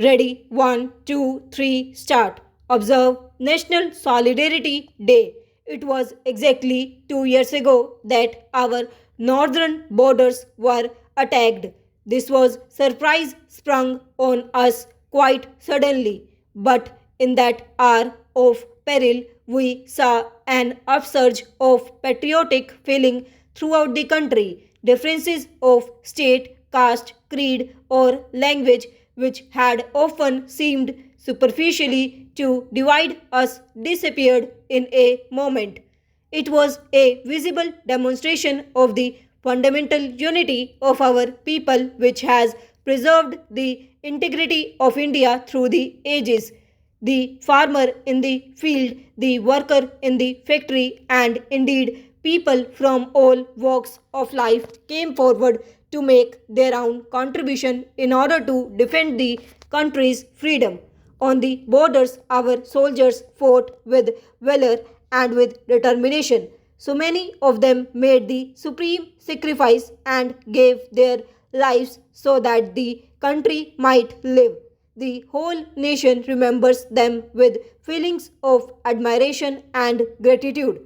Ready, one, two, three, start. Observe National Solidarity Day. It was exactly 2 years ago that our northern borders were attacked. This was surprise sprung on us quite suddenly. But in that hour of peril, we saw an upsurge of patriotic feeling throughout the country. Differences of state, caste, creed, or language which had often seemed superficially to divide us disappeared in a moment. It was a visible demonstration of the fundamental unity of our people which has preserved the integrity of India through the ages. The farmer in the field, the worker in the factory, and indeed people from all walks of life came forward to make their own contribution in order to defend the country's freedom. On the borders, our soldiers fought with valor and with determination. So many of them made the supreme sacrifice and gave their lives so that the country might live. The whole nation remembers them with feelings of admiration and gratitude.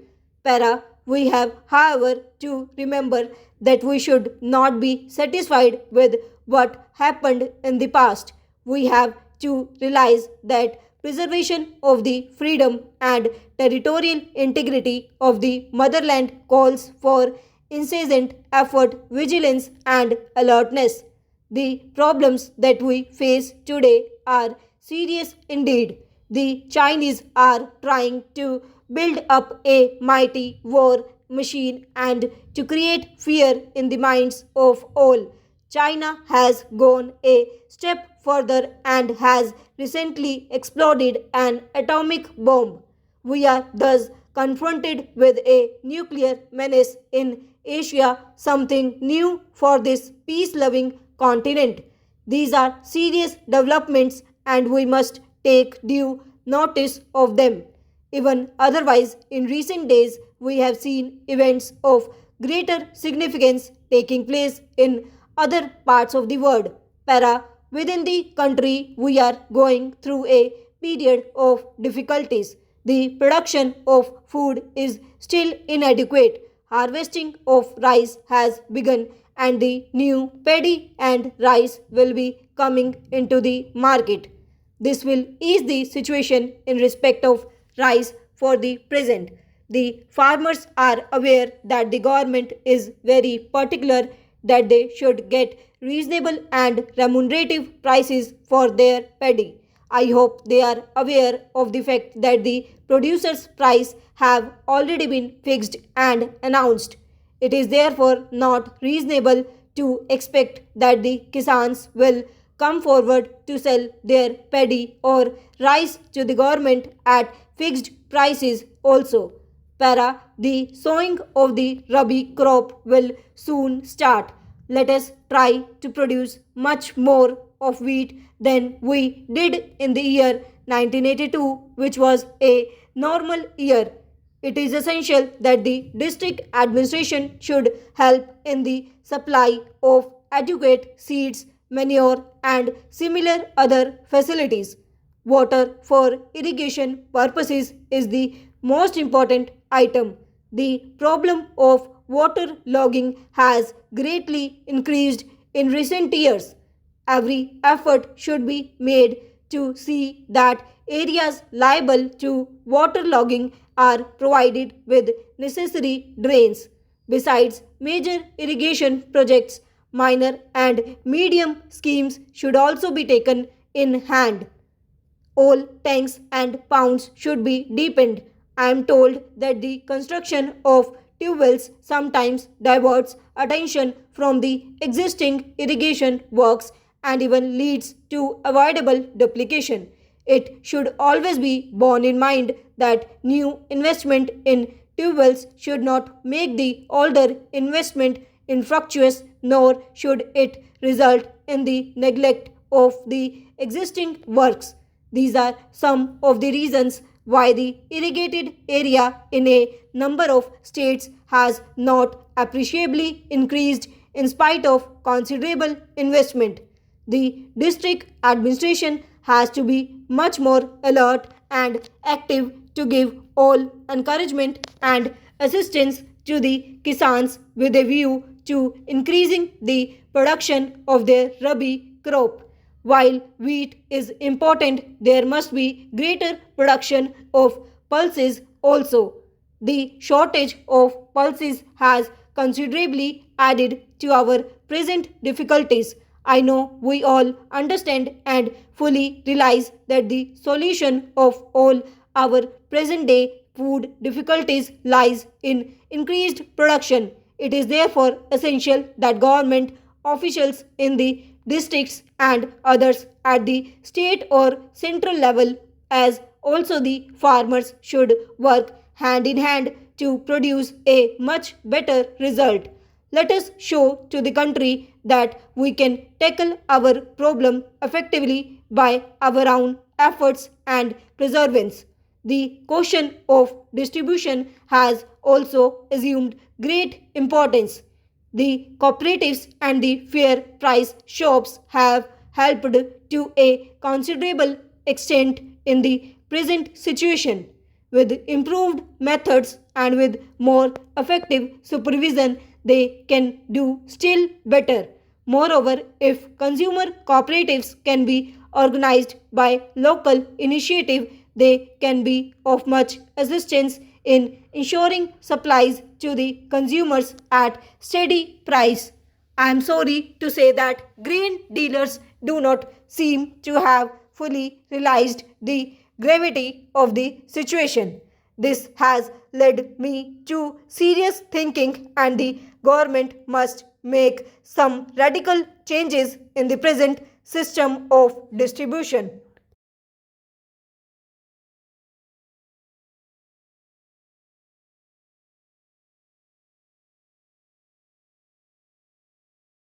Para, we have, however, to remember that we should not be satisfied with what happened in the past. We have to realize that preservation of the freedom and territorial integrity of the motherland calls for incessant effort, vigilance, and alertness. The problems that we face today are serious indeed. The Chinese are trying to build up a mighty war machine and to create fear in the minds of all. China has gone a step further and has recently exploded an atomic bomb. We are thus confronted with a nuclear menace in Asia, something new for this peace loving continent. These are serious developments and we must take due notice of them. Even otherwise, in recent days, we have seen events of greater significance taking place in other parts of the world. Para, within the country, we are going through a period of difficulties. The production of food is still inadequate. Harvesting of rice has begun, and the new paddy and rice will be coming into the market. This will ease the situation in respect of rice for the present. The farmers are aware that the government is very particular that they should get reasonable and remunerative prices for their paddy. I hope they are aware of the fact that the producer's price have already been fixed and announced. It is therefore not reasonable to expect that the Kisans will come forward to sell their paddy or rice to the government at fixed prices also. Para, the sowing of the Rabi crop will soon start. Let us try to produce much more of wheat than we did in the year 1982, which was a normal year. It is essential that the district administration should help in the supply of adequate seeds, manure, and similar other facilities. Water for irrigation purposes is the most important item. The problem of water logging has greatly increased in recent years. Every effort should be made to see that areas liable to waterlogging are provided with necessary drains. Besides major irrigation projects, minor and medium schemes should also be taken in hand. All tanks and pounds should be deepened. I am told that the construction of tube wells sometimes diverts attention from the existing irrigation works and even leads to avoidable duplication. It should always be borne in mind that new investment in tube wells should not make the older investment infructuous, nor should it result in the neglect of the existing works. These are some of the reasons why the irrigated area in a number of states has not appreciably increased in spite of considerable investment. The district administration has to be much more alert and active to give all encouragement and assistance to the Kisans with a view to increasing the production of their Rabi crop. While wheat is important, there must be greater production of pulses also. The shortage of pulses has considerably added to our present difficulties. I know we all understand and fully realize that the solution of all our present day food difficulties lies in increased production. It is therefore essential that government officials in the districts and others at the state or central level, as also the farmers, should work hand in hand to produce a much better result. Let us show to the country that we can tackle our problem effectively by our own efforts and perseverance. The question of distribution has also assumed great importance. The cooperatives and the fair price shops have helped to a considerable extent in the present situation. With improved methods and with more effective supervision, they can do still better. Moreover, if consumer cooperatives can be organized by local initiative, they can be of much assistance in ensuring supplies to the consumers at steady price. I am sorry to say that grain dealers do not seem to have fully realized the gravity of the situation. This has led me to serious thinking, and the government must make some radical changes in the present system of distribution.